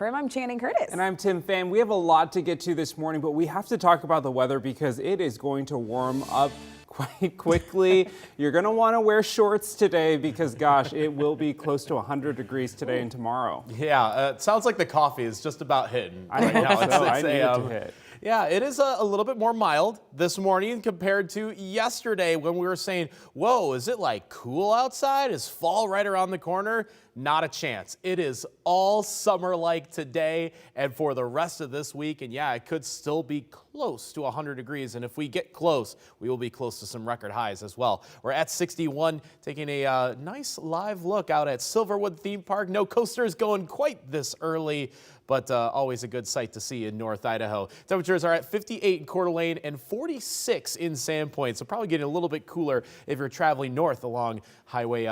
KREM, I'm Channing Curtis. And I'm Tim Pham. We have a lot to get to this morning, but we have to talk about the weather because it is going to warm up quite quickly. You're going to want to wear shorts today because, gosh, it will be close to 100 degrees today and tomorrow. Yeah, it sounds like the coffee is just about hitting right now. I need it to hit. Yeah, it is a little bit more mild this morning compared to yesterday when we were saying, whoa, is it like cool outside? Is fall right around the corner? Not a chance. It is all summer like today and for the rest of this week. And yeah, it could still be close to 100 degrees. And if we get close, we will be close to some record highs as well. We're at 61, taking a nice live look out at Silverwood Theme Park. No coasters going quite this early, but always a good sight to see in North Idaho. Temperatures are at 58 in Coeur d'Alene and 46 in Sandpoint, so probably getting a little bit cooler if you're traveling north along Highway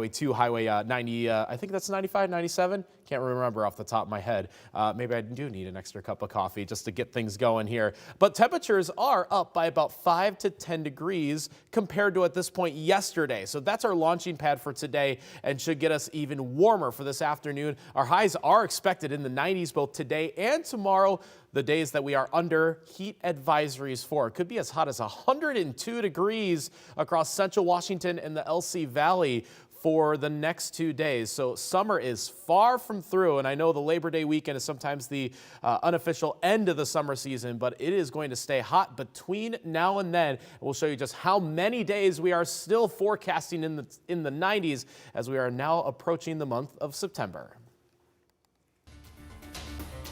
2, Highway 90, I think that's 95, 97? Can't remember off the top of my head. Maybe I do need an extra cup of coffee just to get things going here. But temperatures are up by about 5 to 10 degrees compared to at this point yesterday. So that's our launching pad for today and should get us even warmer for this afternoon. Our highs are expected in the 90s both today and tomorrow, the days that we are under heat advisories for. It could be as hot as 102 degrees across central Washington and the LC Valley for the next 2 days. So summer is far from through, and I know the Labor Day weekend is sometimes the unofficial end of the summer season, but it is going to stay hot between now and then. We'll show you just how many days we are still forecasting in the 90s as we are now approaching the month of September.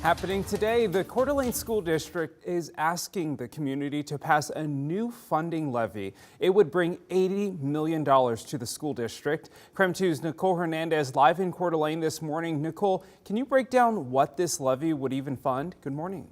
Happening today, the Coeur d'Alene School District is asking the community to pass a new funding levy. It would bring $80 million to the school district. KREM 2's Nicole Hernandez live in Coeur d'Alene this morning. Nicole, can you break down what this levy would even fund? Good morning.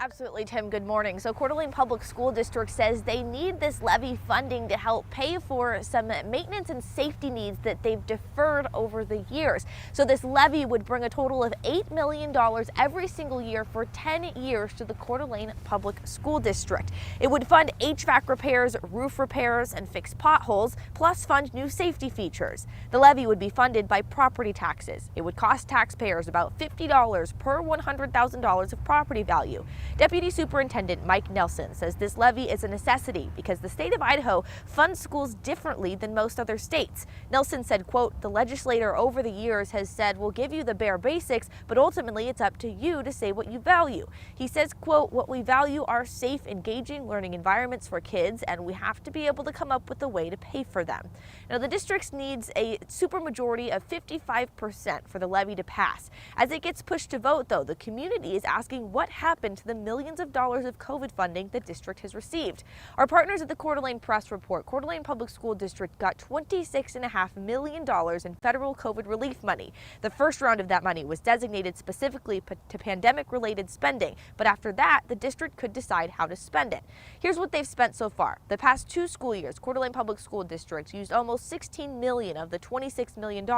Absolutely, Tim. Good morning. So Coeur d'Alene Public School District says they need this levy funding to help pay for some maintenance and safety needs that they've deferred over the years. So this levy would bring a total of $8 million every single year for 10 years to the Coeur d'Alene Public School District. It would fund HVAC repairs, roof repairs, and fix potholes, plus fund new safety features. The levy would be funded by property taxes. It would cost taxpayers about $50 per $100,000 of property value. Deputy Superintendent Mike Nelson says this levy is a necessity because the state of Idaho funds schools differently than most other states. Nelson said, quote, "The legislator over the years has said we'll give you the bare basics, but ultimately it's up to you to say what you value." He says, quote, "What we value are safe, engaging learning environments for kids, and we have to be able to come up with a way to pay for them." Now, the district needs a supermajority of 55% for the levy to pass. As it gets pushed to vote, though, the community is asking what happened to the millions of dollars of COVID funding the district has received. Our partners at the Coeur d'Alene Press report Coeur d'Alene Public School District got $26.5 million in federal COVID relief money. The first round of that money was designated specifically to pandemic-related spending, but after that, the district could decide how to spend it. Here's what they've spent so far. The past 2 school years, Coeur d'Alene Public School District used almost $16 million of the $26 million.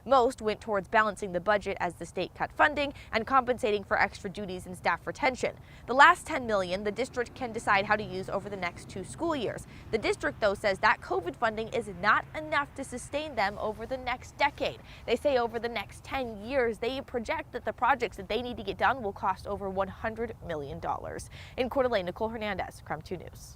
Most went towards balancing the budget as the state cut funding and compensating for extra duties and staff retention. The last $10 million the district can decide how to use over the next 2 school years. The district, though, says that COVID funding is not enough to sustain them over the next decade. They say over the next 10 years, they project that the projects that they need to get done will cost over $100 million. In Coeur d'Alene, Nicole Hernandez, KREM 2 News.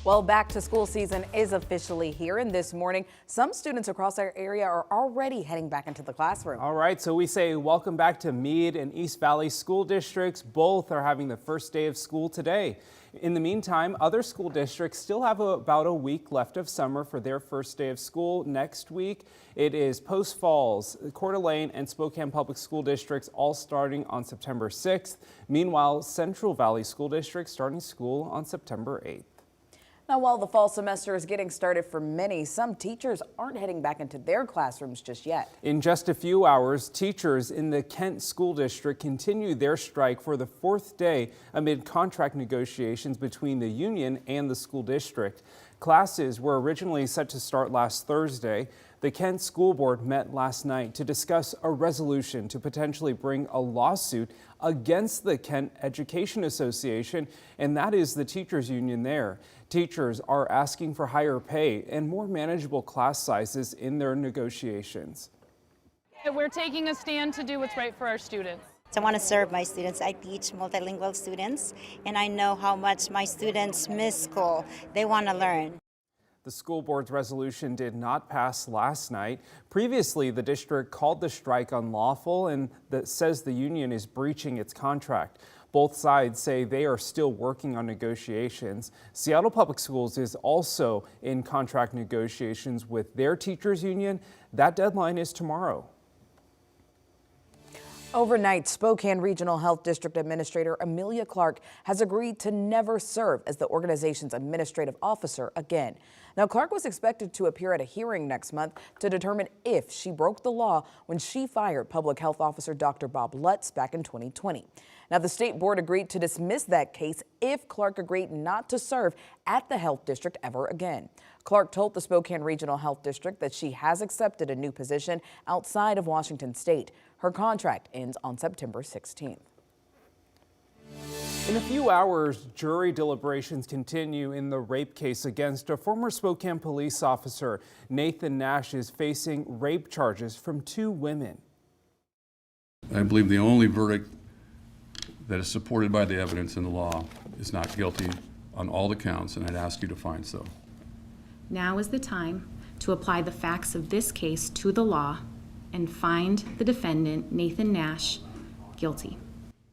Well, back to school season is officially here, and this morning, some students across our area are already heading back into the classroom. All right, so we say welcome back to Mead and East Valley school districts. Both are having the first day of school today. In the meantime, other school districts still have about a week left of summer for their first day of school next week. It is Post Falls, Coeur d'Alene, and Spokane Public School Districts all starting on September 6th. Meanwhile, Central Valley School District starting school on September 8th. Now, while the fall semester is getting started for many, some teachers aren't heading back into their classrooms just yet. In just a few hours, teachers in the Kent School District continue their strike for the 4th day amid contract negotiations between the union and the school district. Classes were originally set to start last Thursday. The Kent School Board met last night to discuss a resolution to potentially bring a lawsuit against the Kent Education Association, and that is the teachers union there. Teachers are asking for higher pay and more manageable class sizes in their negotiations. We're taking a stand to do what's right for our students. I want to serve my students. I teach multilingual students, and I know how much my students miss school. They want to learn. The school board's resolution did not pass last night. Previously, the district called the strike unlawful and that says the union is breaching its contract. Both sides say they are still working on negotiations. Seattle Public Schools is also in contract negotiations with their teachers union. That deadline is tomorrow. Overnight, Spokane Regional Health District Administrator Amelia Clark has agreed to never serve as the organization's administrative officer again. Now, Clark was expected to appear at a hearing next month to determine if she broke the law when she fired Public Health Officer Dr. Bob Lutz back in 2020. Now, the state board agreed to dismiss that case if Clark agreed not to serve at the health district ever again. Clark told the Spokane Regional Health District that she has accepted a new position outside of Washington State. Her contract ends on September 16th. In a few hours, jury deliberations continue in the rape case against a former Spokane police officer. Nathan Nash is facing rape charges from 2 women. I believe the only verdict that is supported by the evidence in the law is not guilty on all the counts, and I'd ask you to find so. Now is the time to apply the facts of this case to the law and find the defendant, Nathan Nash, guilty.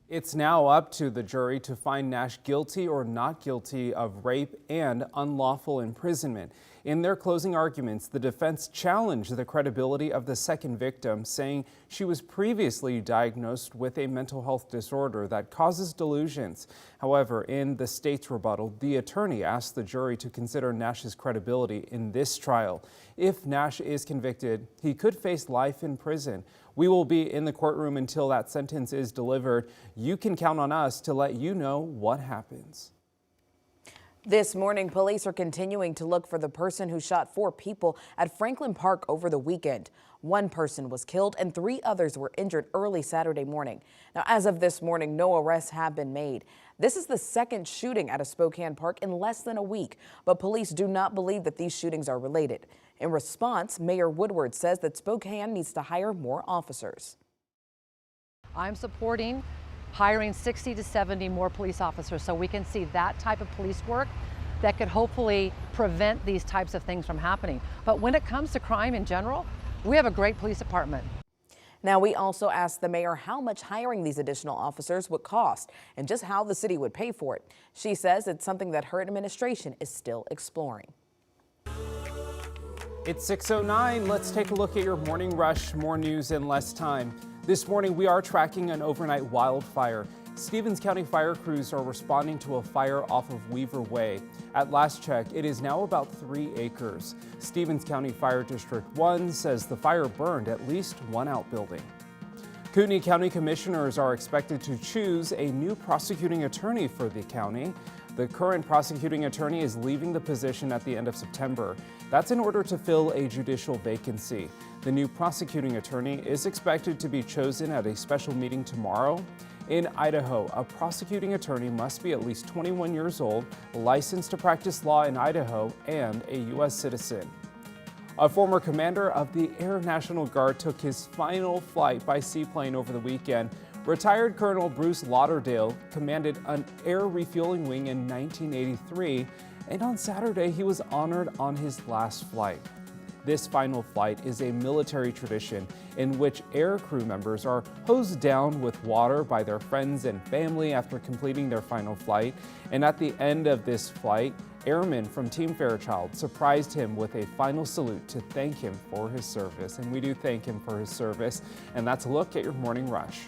It's now up to the jury to find Nash guilty or not guilty of rape and unlawful imprisonment. In their closing arguments, the defense challenged the credibility of the second victim, saying she was previously diagnosed with a mental health disorder that causes delusions. However, in the state's rebuttal, the attorney asked the jury to consider Nash's credibility in this trial. If Nash is convicted, he could face life in prison. We will be in the courtroom until that sentence is delivered. You can count on us to let you know what happens. This morning, police are continuing to look for the person who shot 4 people at Franklin Park over the weekend. 1 person was killed and 3 others were injured early Saturday morning. Now, as of this morning, no arrests have been made. This is the second shooting at a Spokane park in less than a week, but police do not believe that these shootings are related. In response, Mayor Woodward says that Spokane needs to hire more officers. I'm supporting hiring 60 to 70 more police officers so we can see that type of police work that could hopefully prevent these types of things from happening. But when it comes to crime in general, we have a great police department. Now, we also asked the mayor how much hiring these additional officers would cost and just how the city would pay for it. She says it's something that her administration is still exploring. It's 6:09. Let's take a look at your morning rush. More news in less time. This morning, we are tracking an overnight wildfire. Stevens County fire crews are responding to a fire off of Weaver Way. At last check, it is now about 3 acres. Stevens County Fire District 1 says the fire burned at least 1 outbuilding. Kootenai County Commissioners are expected to choose a new prosecuting attorney for the county. The current prosecuting attorney is leaving the position at the end of September. That's in order to fill a judicial vacancy. The new prosecuting attorney is expected to be chosen at a special meeting tomorrow. In Idaho, a prosecuting attorney must be at least 21 years old, licensed to practice law in Idaho, and a U.S. citizen. A former commander of the Air National Guard took his final flight by seaplane over the weekend. Retired Colonel Bruce Lauderdale commanded an air refueling wing in 1983, and on Saturday he was honored on his last flight. This final flight is a military tradition in which air crew members are hosed down with water by their friends and family after completing their final flight. And at the end of this flight, airmen from Team Fairchild surprised him with a final salute to thank him for his service. And we do thank him for his service. And that's a look at your morning rush.